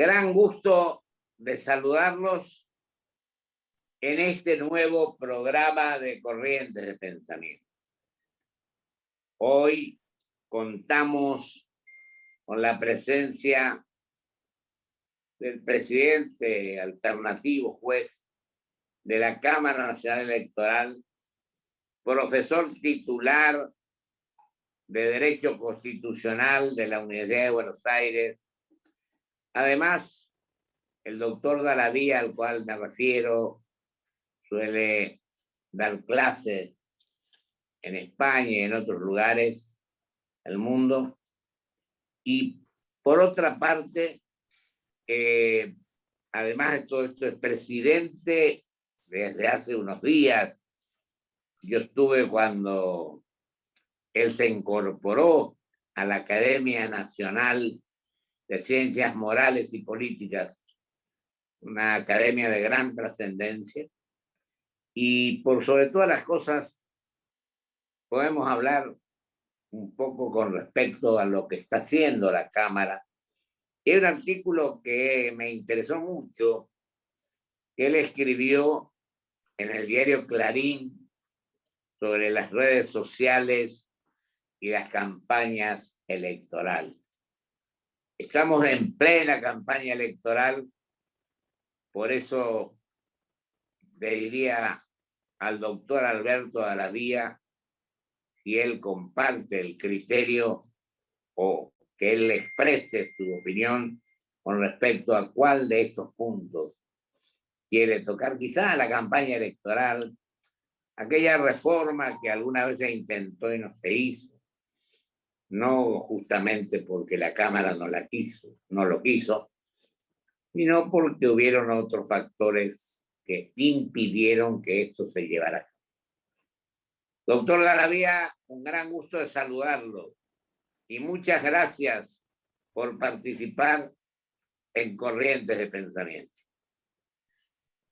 Gran gusto de saludarlos en este nuevo programa de Corrientes de Pensamiento. Hoy contamos con la presencia del presidente alternativo juez de la Cámara Nacional Electoral, profesor titular de Derecho Constitucional de la Universidad de Buenos Aires. Además, el doctor Galavía, al cual me refiero, suele dar clases en España y en otros lugares del mundo. Y por otra parte, además de todo esto, es presidente desde hace unos días. Yo estuve cuando él se incorporó a la Academia Nacional de Ciencias Morales y Políticas, una academia de gran trascendencia. Y por sobre todas las cosas, podemos hablar un poco con respecto a lo que está haciendo la Cámara. Hay un artículo que me interesó mucho, que él escribió en el diario Clarín sobre las redes sociales y las campañas electorales. Estamos en plena campaña electoral, por eso le diría al doctor Alberto Galavía si él comparte el criterio o que él exprese su opinión con respecto a cuál de estos puntos quiere tocar. Quizá la campaña electoral, aquella reforma que alguna vez se intentó y no se hizo, no justamente porque la Cámara no lo quiso, sino porque hubieron otros factores que impidieron que esto se llevara a cabo. Doctor Galavía, un gran gusto de saludarlo y muchas gracias por participar en Corrientes de Pensamiento.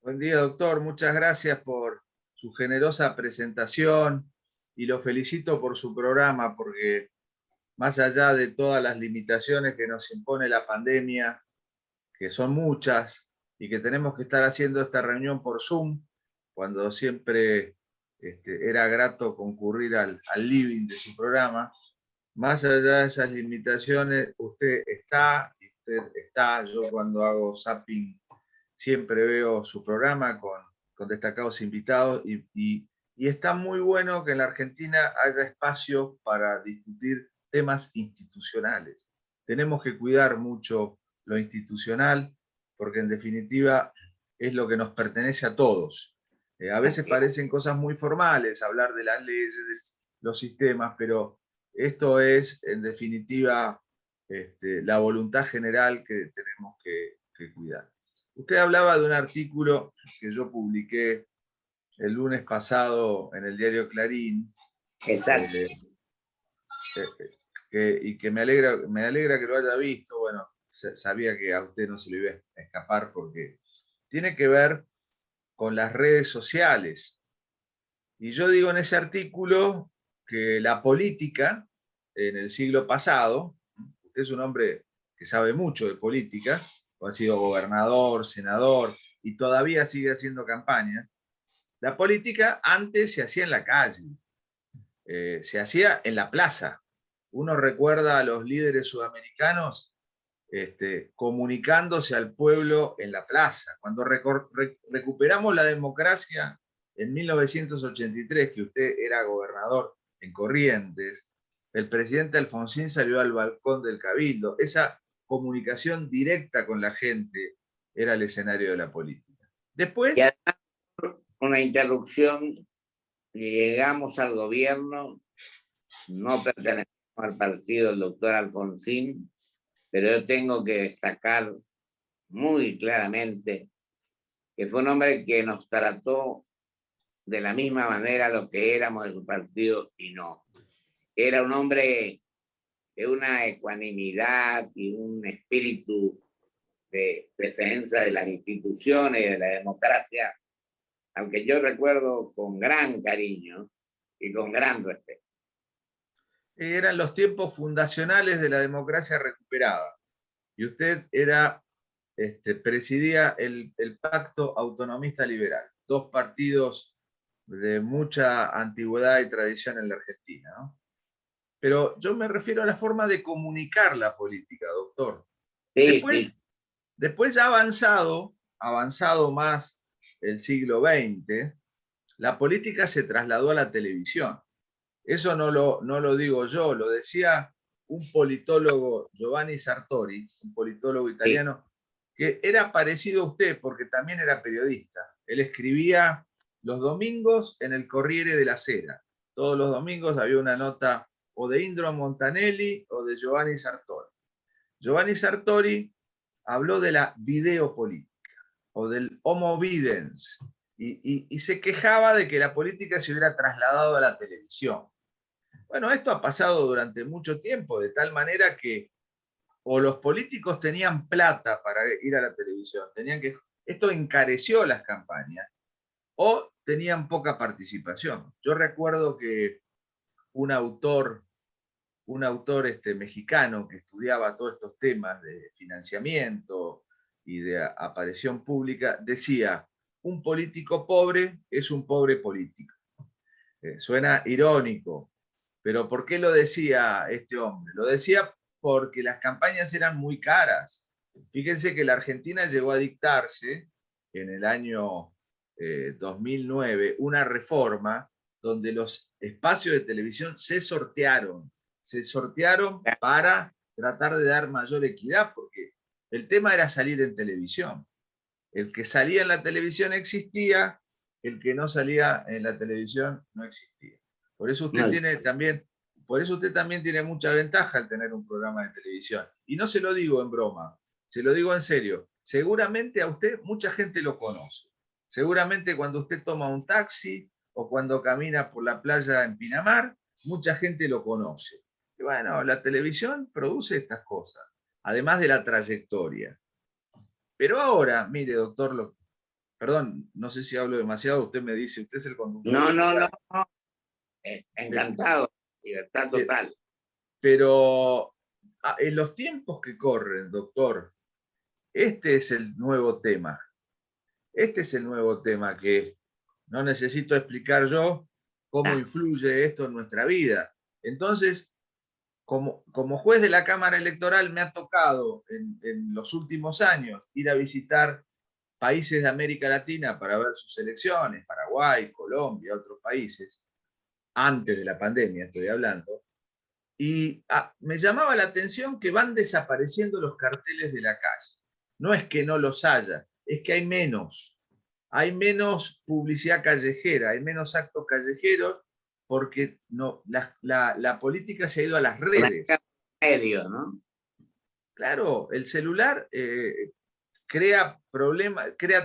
Buen día, doctor. Muchas gracias por su generosa presentación y lo felicito por su programa, porque más allá de todas las limitaciones que nos impone la pandemia, que son muchas, y que tenemos que estar haciendo esta reunión por Zoom, cuando siempre era grato concurrir al living de su programa, más allá de esas limitaciones, usted está, yo cuando hago zapping siempre veo su programa con destacados invitados y está muy bueno que en la Argentina haya espacio para discutir temas institucionales. Tenemos que cuidar mucho lo institucional porque en definitiva es lo que nos pertenece a todos. A veces parecen cosas muy formales, hablar de las leyes, de los sistemas, pero esto es en definitiva la voluntad general que tenemos que cuidar. Usted hablaba de un artículo que yo publiqué el lunes pasado en el diario Clarín. Exacto. Y que me alegra que lo haya visto. Bueno, sabía que a usted no se le iba a escapar porque tiene que ver con las redes sociales. Y yo digo en ese artículo que la política en el siglo pasado, usted es un hombre que sabe mucho de política, ha sido gobernador, senador, y todavía sigue haciendo campaña. La política antes se hacía en la calle, se hacía en la plaza. Uno recuerda a los líderes sudamericanos comunicándose al pueblo en la plaza. Cuando recuperamos la democracia en 1983, que usted era gobernador en Corrientes, el presidente Alfonsín salió al balcón del Cabildo. Esa comunicación directa con la gente era el escenario de la política. Después... Y además, una interrupción, llegamos al gobierno, no pertenecemos al partido del doctor Alfonsín, pero yo tengo que destacar muy claramente que fue un hombre que nos trató de la misma manera lo que éramos de su partido y no. Era un hombre de una ecuanimidad y un espíritu de defensa de las instituciones y de la democracia, al que yo recuerdo con gran cariño y con gran respeto. Eran los tiempos fundacionales de la democracia recuperada. Y usted era presidía el Pacto Autonomista Liberal, dos partidos de mucha antigüedad y tradición en la Argentina, ¿no? Pero yo me refiero a la forma de comunicar la política, doctor. Sí, Después, sí. después ya avanzado más el siglo XX, la política se trasladó a la televisión. Eso no lo digo yo, lo decía un politólogo, Giovanni Sartori, un politólogo Sí. italiano, que era parecido a usted porque también era periodista. Él escribía los domingos en el Corriere della Sera. Todos los domingos había una nota o de Indro Montanelli o de Giovanni Sartori. Giovanni Sartori habló de la videopolítica o del homo videns y se quejaba de que la política se hubiera trasladado a la televisión. Bueno, esto ha pasado durante mucho tiempo, de tal manera que o los políticos tenían plata para ir a la televisión, esto encareció las campañas, o tenían poca participación. Yo recuerdo que un autor mexicano que estudiaba todos estos temas de financiamiento y de aparición pública, decía, un político pobre es un pobre político. Suena irónico, pero ¿por qué lo decía este hombre? Lo decía porque las campañas eran muy caras. Fíjense que la Argentina llegó a dictarse en el año 2009 una reforma donde los espacios de televisión se sortearon para tratar de dar mayor equidad, porque el tema era salir en televisión. El que salía en la televisión existía, el que no salía en la televisión no existía. Por eso usted también tiene mucha ventaja al tener un programa de televisión. Y no se lo digo en broma, se lo digo en serio. Seguramente a usted mucha gente lo conoce. Seguramente cuando usted toma un taxi o cuando camina por la playa en Pinamar, mucha gente lo conoce. Y bueno, la televisión produce estas cosas, además de la trayectoria. Pero ahora, mire, doctor, perdón, no sé si hablo demasiado, usted me dice, usted es el conductor No, del no, no, programa. no. Encantado. Libertad total. Pero en los tiempos que corren, doctor, este es el nuevo tema. Este es el nuevo tema que no necesito explicar yo cómo Ah, influye esto en nuestra vida. Entonces, como juez de la Cámara Electoral me ha tocado en los últimos años ir a visitar países de América Latina para ver sus elecciones, Paraguay, Colombia, otros países, antes de la pandemia estoy hablando, y me llamaba la atención que van desapareciendo los carteles de la calle. No es que no los haya, es que hay menos publicidad callejera, hay menos actos callejeros, porque no, la política se ha ido a las redes. medio, ¿no? Claro, el celular crea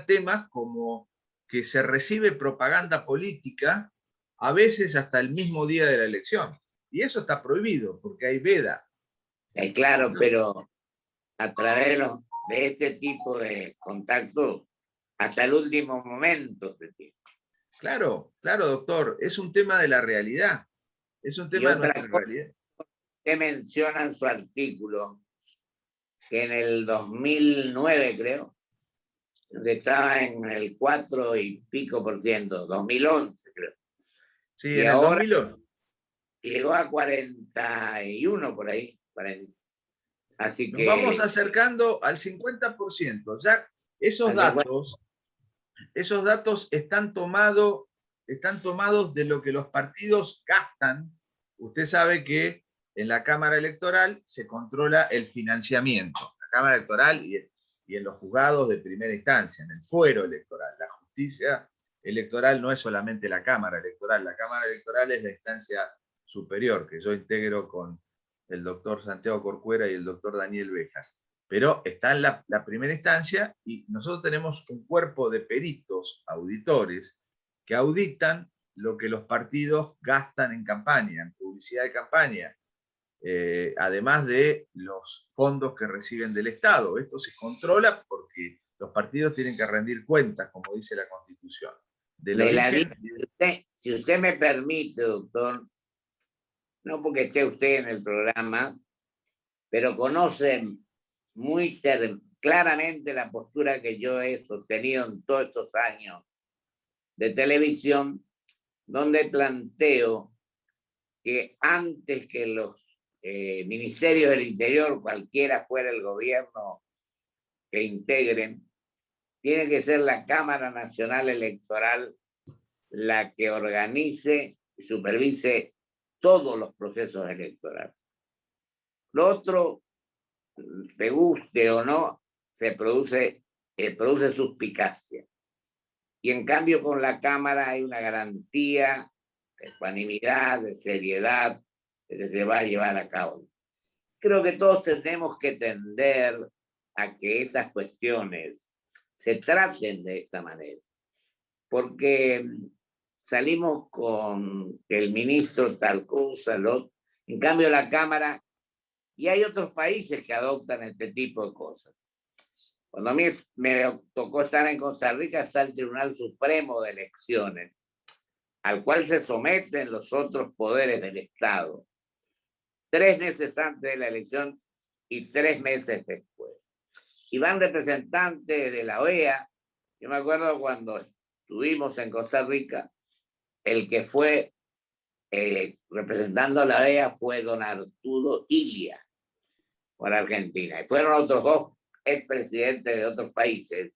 temas como que se recibe propaganda política a veces hasta el mismo día de la elección. Y eso está prohibido porque hay veda. Claro, pero a través de este tipo de contacto, hasta el último momento. Claro, claro, doctor, es un tema de la realidad. Es un Y tema de otra nuestra cosa realidad. que menciona en su artículo, que en el 2009, creo, estaba en el 4 y pico por ciento, 2011, creo. Sí, Y en el ahora 2008. llegó a 41 por ahí. 40. Así Nos vamos que acercando al 50%. Ya esos hacia cuenta, datos, están tomados de lo que los partidos gastan. Usted sabe que en la Cámara Electoral se controla el financiamiento. La Cámara Electoral y en los juzgados de primera instancia, en el fuero electoral. La justicia electoral no es solamente la Cámara Electoral. La Cámara Electoral es la instancia superior que yo integro con el doctor Santiago Corcuera y el doctor Daniel Bejas. Pero está en la primera instancia y nosotros tenemos un cuerpo de peritos, auditores, que auditan lo que los partidos gastan en campaña, en publicidad de campaña, además de los fondos que reciben del Estado. Esto se controla porque los partidos tienen que rendir cuentas, como dice la Constitución, del de la origen. vida, si usted me permite, doctor, no porque esté usted en el programa, pero conoce muy claramente la postura que yo he sostenido en todos estos años de televisión, donde planteo que antes que los ministerios del Interior, cualquiera fuera el gobierno que integren, tiene que ser la Cámara Nacional Electoral la que organice y supervise todos los procesos electorales. Lo otro, te guste o no, se produce suspicacia. Y en cambio con la Cámara hay una garantía de ecuanimidad, de seriedad, que se va a llevar a cabo. Creo que todos tenemos que tender a que esas cuestiones se traten de esta manera, porque salimos con que el ministro tal cosa, en cambio la Cámara, y hay otros países que adoptan este tipo de cosas. Cuando a mí me tocó estar en Costa Rica, está el Tribunal Supremo de Elecciones, al cual se someten los otros poderes del Estado, 3 meses antes de la elección y 3 meses después. Y van representantes de la OEA. Yo me acuerdo cuando estuvimos en Costa Rica, el que fue representando a la OEA fue don Arturo Illia, por Argentina. Y fueron otros 2 expresidentes de otros países.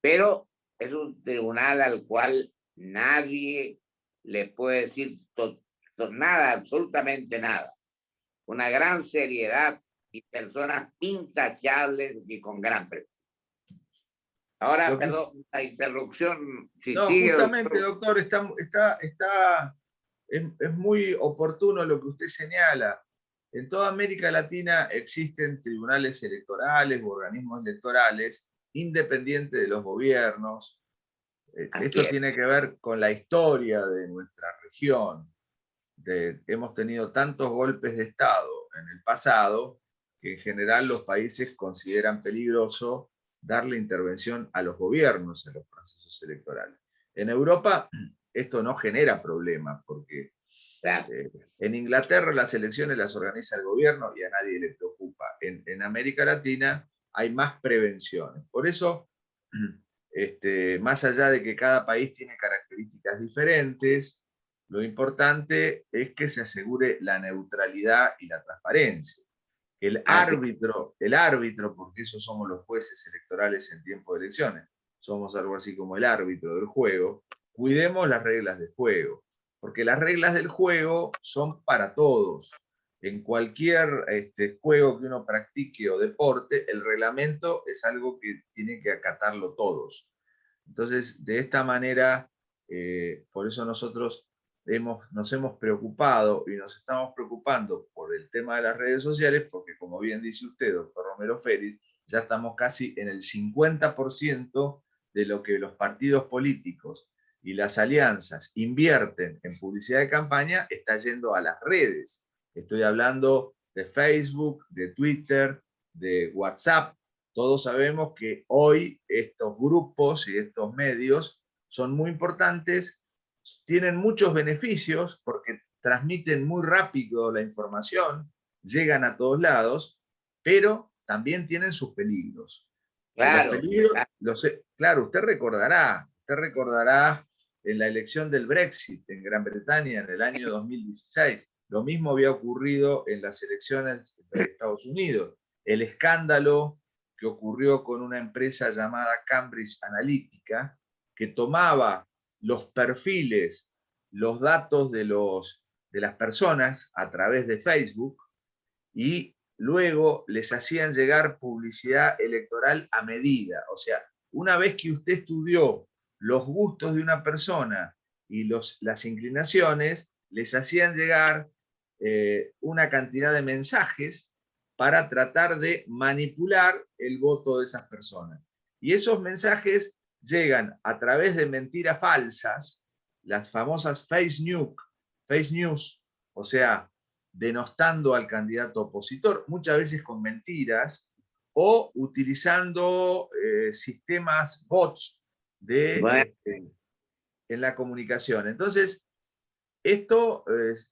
Pero es un tribunal al cual nadie le puede decir nada, absolutamente nada. Una gran seriedad y personas intachables y con gran prestigio. Ahora, perdón, la interrupción, si no, sigue... justamente, doctor, es muy oportuno lo que usted señala. En toda América Latina existen tribunales electorales u organismos electorales independientes de los gobiernos. Esto tiene que ver con la historia de nuestra región. Hemos tenido tantos golpes de Estado en el pasado que en general los países consideran peligroso darle intervención a los gobiernos en los procesos electorales. En Europa esto no genera problemas porque en Inglaterra las elecciones las organiza el gobierno y a nadie le preocupa. En América Latina hay más prevenciones. Por eso, más allá de que cada país tiene características diferentes, lo importante es que se asegure la neutralidad y la transparencia. El árbitro, porque eso somos los jueces electorales en tiempo de elecciones, somos algo así como el árbitro del juego, cuidemos las reglas del juego, porque las reglas del juego son para todos. En cualquier juego que uno practique o deporte, el reglamento es algo que tienen que acatarlo todos. Entonces, de esta manera, por eso nosotros nos hemos preocupado y nos estamos preocupando por el tema de las redes sociales, porque como bien dice usted, doctor Romero Félix, ya estamos casi en el 50% de lo que los partidos políticos y las alianzas invierten en publicidad de campaña está yendo a las redes. Estoy hablando de Facebook, de Twitter, de WhatsApp. Todos sabemos que hoy estos grupos y estos medios son muy importantes, tienen muchos beneficios porque transmiten muy rápido la información, llegan a todos lados, pero también tienen sus peligros. Claro, los peligros, claro, usted recordará en la elección del Brexit en Gran Bretaña en el año 2016, lo mismo había ocurrido en las elecciones de Estados Unidos. El escándalo que ocurrió con una empresa llamada Cambridge Analytica, que tomaba los perfiles, los datos de las personas a través de Facebook y luego les hacían llegar publicidad electoral a medida. O sea, una vez que usted estudió los gustos de una persona y las inclinaciones, les hacían llegar una cantidad de mensajes para tratar de manipular el voto de esas personas. Y esos mensajes llegan a través de mentiras falsas, las famosas fake news, o sea, denostando al candidato opositor, muchas veces con mentiras, o utilizando sistemas bots en la comunicación. Entonces, esto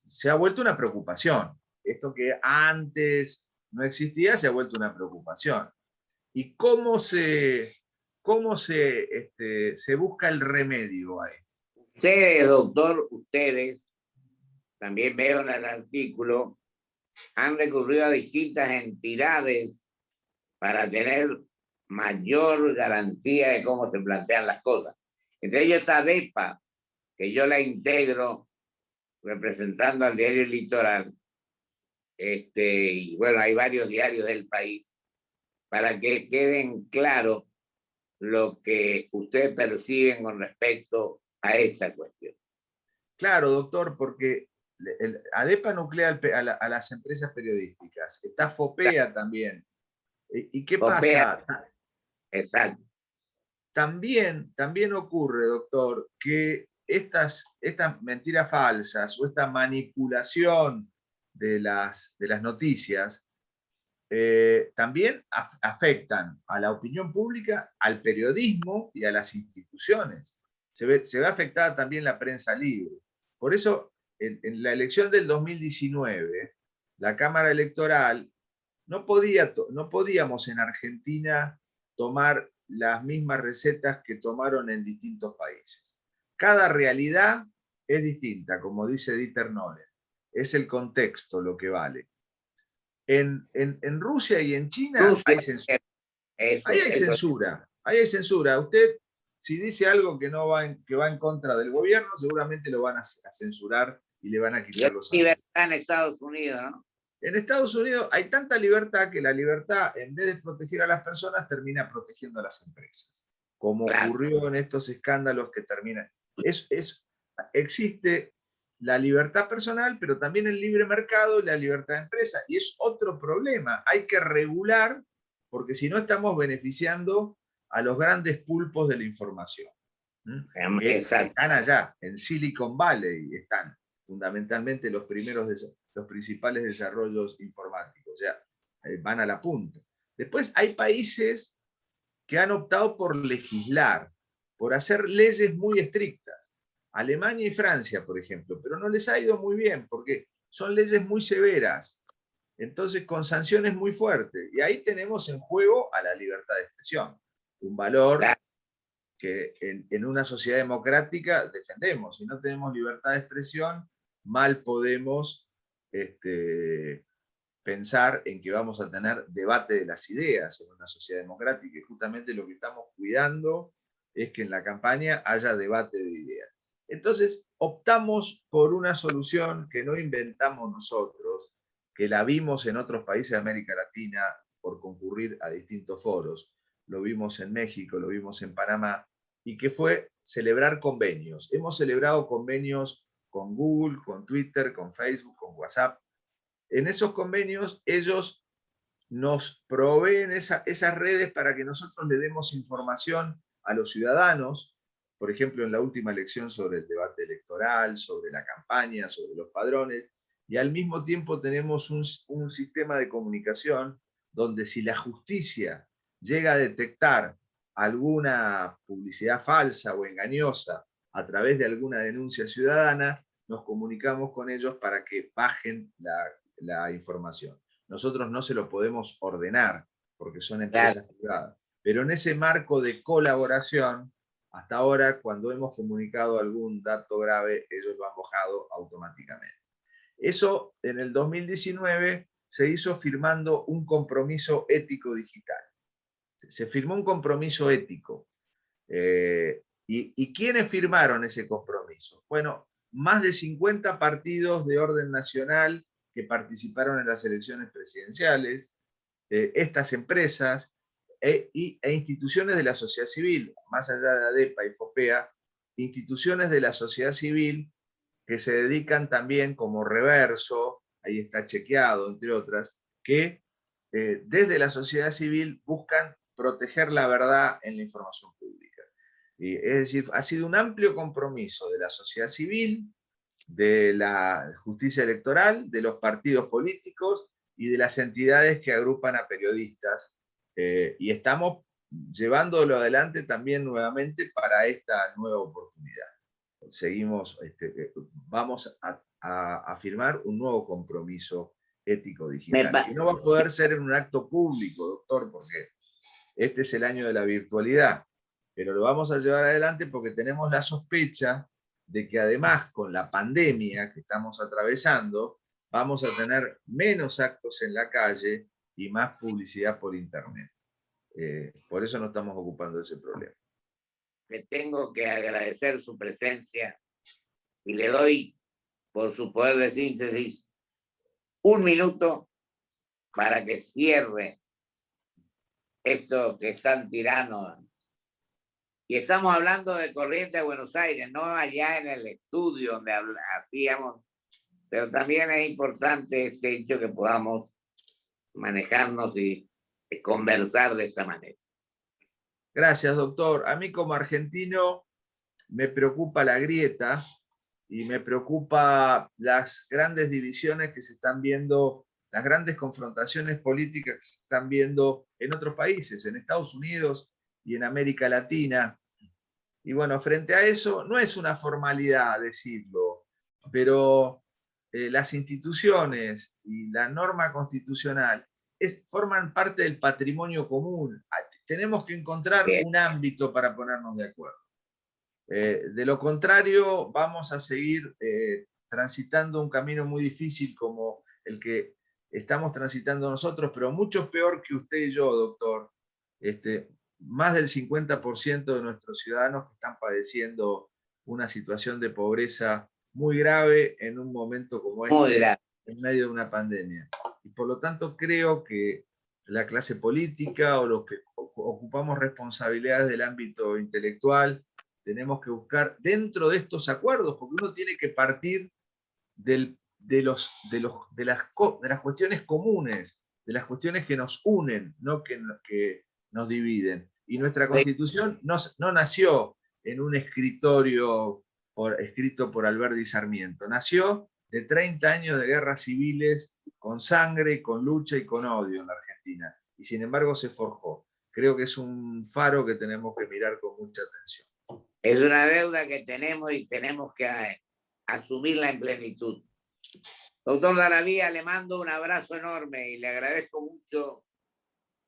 se ha vuelto una preocupación. Esto que antes no existía se ha vuelto una preocupación. y cómo se busca el remedio ahí. Ustedes, doctor, ustedes, también veo en el artículo, han recurrido a distintas entidades para tener mayor garantía de cómo se plantean las cosas. Entre ellos ADEPA, que yo la integro representando al diario El Litoral, y bueno, hay varios diarios del país, para que queden claros lo que ustedes perciben con respecto a esta cuestión. Claro, doctor, porque ADEPA nuclea a las empresas periodísticas, está FOPEA también. ¿Y qué FOPEA, pasa? exacto. También ocurre, doctor, que estas mentiras falsas o esta manipulación de las noticias también afectan a la opinión pública, al periodismo y a las instituciones. Se ve afectada también la prensa libre. Por eso, en la elección del 2019, la Cámara Electoral no podíamos en Argentina tomar las mismas recetas que tomaron en distintos países. Cada realidad es distinta, como dice Dieter Noller. Es el contexto lo que vale. En Rusia y en China Rusia, hay censura. Ahí hay censura. Ahí hay censura. Usted, si dice algo que va en contra del gobierno, seguramente lo van a censurar y le van a quitar los anuncios. Libertad en Estados Unidos, ¿no? En Estados Unidos hay tanta libertad que la libertad, en vez de proteger a las personas, termina protegiendo a las empresas. Como ocurrió en estos escándalos que terminan. Existe la libertad personal, pero también el libre mercado y la libertad de empresa. Y es otro problema. Hay que regular, porque si no estamos beneficiando a los grandes pulpos de la información. Que están allá, en Silicon Valley, están fundamentalmente los principales desarrollos informáticos, o sea, van a la punta. Después hay países que han optado por legislar, por hacer leyes muy estrictas. Alemania y Francia, por ejemplo, pero no les ha ido muy bien porque son leyes muy severas, entonces con sanciones muy fuertes. Y ahí tenemos en juego a la libertad de expresión, un valor que en una sociedad democrática defendemos. Si no tenemos libertad de expresión, mal podemos pensar en que vamos a tener debate de las ideas en una sociedad democrática. Y justamente lo que estamos cuidando es que en la campaña haya debate de ideas. Entonces, optamos por una solución que no inventamos nosotros, que la vimos en otros países de América Latina por concurrir a distintos foros. Lo vimos en México, lo vimos en Panamá, y que fue celebrar convenios. Hemos celebrado convenios con Google, con Twitter, con Facebook, con WhatsApp. En esos convenios ellos nos proveen esas redes para que nosotros le demos información a los ciudadanos, por ejemplo, en la última elección sobre el debate electoral, sobre la campaña, sobre los padrones, y al mismo tiempo tenemos un sistema de comunicación donde si la justicia llega a detectar alguna publicidad falsa o engañosa a través de alguna denuncia ciudadana, nos comunicamos con ellos para que bajen la información. Nosotros no se lo podemos ordenar porque son empresas privadas. Pero en ese marco de colaboración, hasta ahora, cuando hemos comunicado algún dato grave, ellos lo han bajado automáticamente. Eso en el 2019 se hizo firmando un compromiso ético digital. Se firmó un compromiso ético. ¿Y quiénes firmaron ese compromiso? Bueno, más de 50 partidos de orden nacional que participaron en las elecciones presidenciales, estas empresas e instituciones de la sociedad civil, más allá de ADEPA y FOPEA, instituciones de la sociedad civil que se dedican también como Reverso, ahí está chequeado, entre otras, que desde la sociedad civil buscan proteger la verdad en la información pública. Es decir, ha sido un amplio compromiso de la sociedad civil, de la justicia electoral, de los partidos políticos y de las entidades que agrupan a periodistas. Y estamos llevándolo adelante también nuevamente para esta nueva oportunidad. Seguimos, vamos a firmar un nuevo compromiso ético digital, que no va a poder ser en un acto público, doctor, porque este es el año de la virtualidad, pero lo vamos a llevar adelante porque tenemos la sospecha de que además con la pandemia que estamos atravesando, vamos a tener menos actos en la calle y más publicidad por internet. Por eso no estamos ocupando ese problema. Le tengo que agradecer su presencia y le doy, por su poder de síntesis, 1 minuto para que cierre esto que es tan tirano. Y estamos hablando de Corrientes de Buenos Aires, no allá en el estudio donde hacíamos, pero también es importante este hecho que podamos manejarnos y conversar de esta manera. Gracias, doctor. A mí como argentino me preocupa la grieta y me preocupa las grandes divisiones que se están viendo, las grandes confrontaciones políticas que se están viendo en otros países, en Estados Unidos y en América Latina. Y bueno, frente a eso, no es una formalidad decirlo, pero las instituciones y la norma constitucional forman parte del patrimonio común. Tenemos que encontrar un ámbito para ponernos de acuerdo. De lo contrario, vamos a seguir transitando un camino muy difícil como el que estamos transitando nosotros, pero mucho peor que usted y yo, doctor. Más del 50% de nuestros ciudadanos que están padeciendo una situación de pobreza muy grave en un momento como este, en medio de una pandemia. Y por lo tanto creo que la clase política o los que ocupamos responsabilidades del ámbito intelectual, tenemos que buscar dentro de estos acuerdos, porque uno tiene que partir de las cuestiones comunes, de las cuestiones que nos unen, no que nos dividen. Y nuestra Constitución no nació en un escritorio escrito por Alberdi Sarmiento, nació de 30 años de guerras civiles con sangre, con lucha y con odio en la Argentina. Y sin embargo se forjó. Creo que es un faro que tenemos que mirar con mucha atención. Es una deuda que tenemos y tenemos que asumirla en plenitud. Doctor Garavía, le mando un abrazo enorme y le agradezco mucho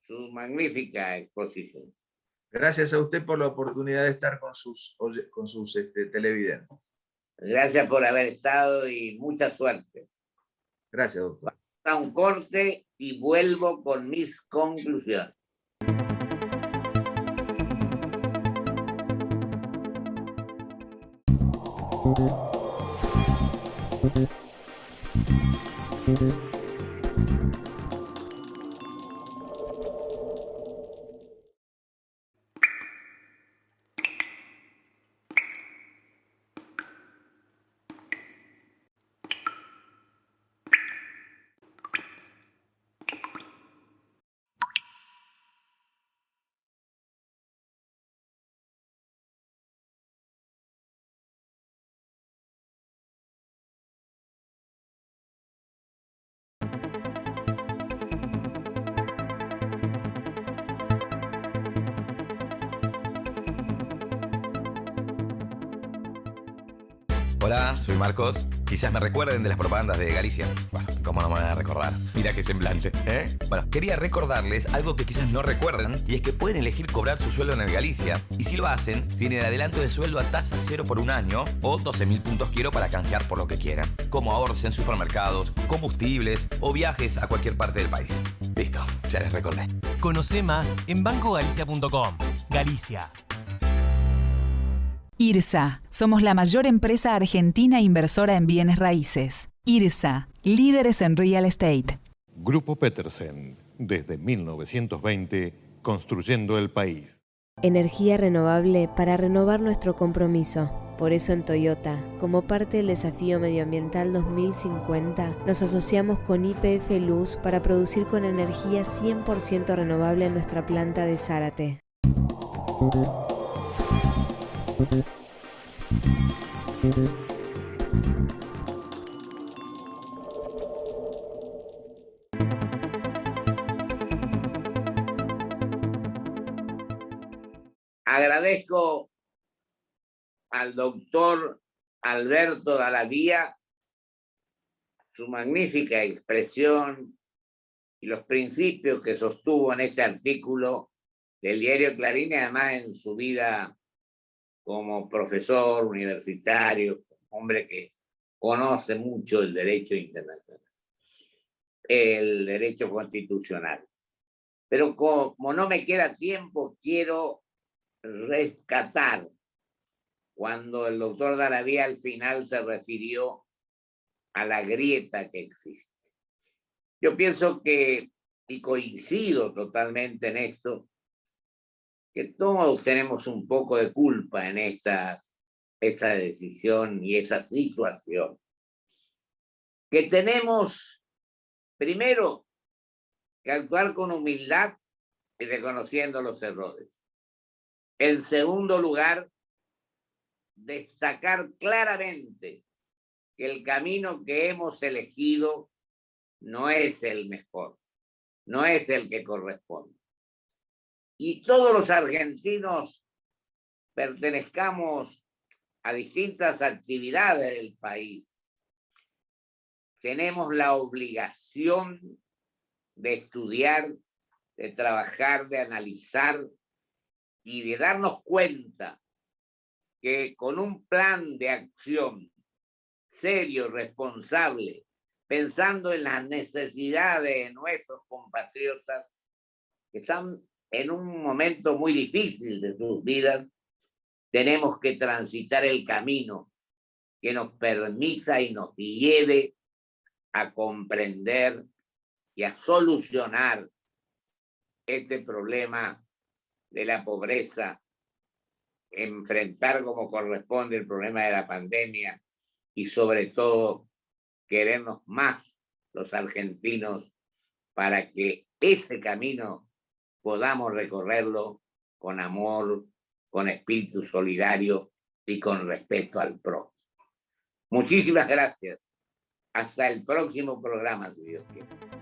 su magnífica exposición. Gracias a usted por la oportunidad de estar con sus televidentes. Gracias por haber estado y mucha suerte. Gracias, doctor. A un corte y vuelvo con mis conclusiones. Hola, soy Marcos. Quizás me recuerden de las propagandas de Galicia. Bueno, ¿cómo no me van a recordar? Mira qué semblante, ¿eh? Bueno, quería recordarles algo que quizás no recuerden, y es que pueden elegir cobrar su sueldo en el Galicia. Y si lo hacen, tienen adelanto de sueldo a tasa cero por 1 año o 12.000 puntos quiero para canjear por lo que quieran. Como ahorros en supermercados, combustibles o viajes a cualquier parte del país. Listo, ya les recordé. Conoce más en bancogalicia.com. Galicia. IRSA. Somos la mayor empresa argentina inversora en bienes raíces. IRSA. Líderes en real estate. Grupo Petersen. Desde 1920, construyendo el país. Energía renovable para renovar nuestro compromiso. Por eso en Toyota, como parte del desafío medioambiental 2050, nos asociamos con YPF Luz para producir con energía 100% renovable en nuestra planta de Zárate. Agradezco al doctor Alberto Garavía su magnífica expresión y los principios que sostuvo en este artículo del diario Clarín y además en su vida como profesor universitario, hombre que conoce mucho el derecho internacional, el derecho constitucional. Pero como no me queda tiempo, quiero rescatar cuando el doctor Daravía al final se refirió a la grieta que existe. Yo pienso que, y coincido totalmente en esto, que todos tenemos un poco de culpa en esa decisión y esa situación. Que tenemos, primero, que actuar con humildad y reconociendo los errores. En segundo lugar, destacar claramente que el camino que hemos elegido no es el mejor, no es el que corresponde. Y todos los argentinos pertenezcamos a distintas actividades del país, tenemos la obligación de estudiar, de trabajar, de analizar y de darnos cuenta que con un plan de acción serio, responsable, pensando en las necesidades de nuestros compatriotas que están en un momento muy difícil de sus vidas, tenemos que transitar el camino que nos permita y nos lleve a comprender y a solucionar este problema de la pobreza, enfrentar como corresponde el problema de la pandemia y sobre todo querernos más los argentinos para que ese camino podamos recorrerlo con amor, con espíritu solidario y con respeto al prójimo. Muchísimas gracias. Hasta el próximo programa, si Dios quiere.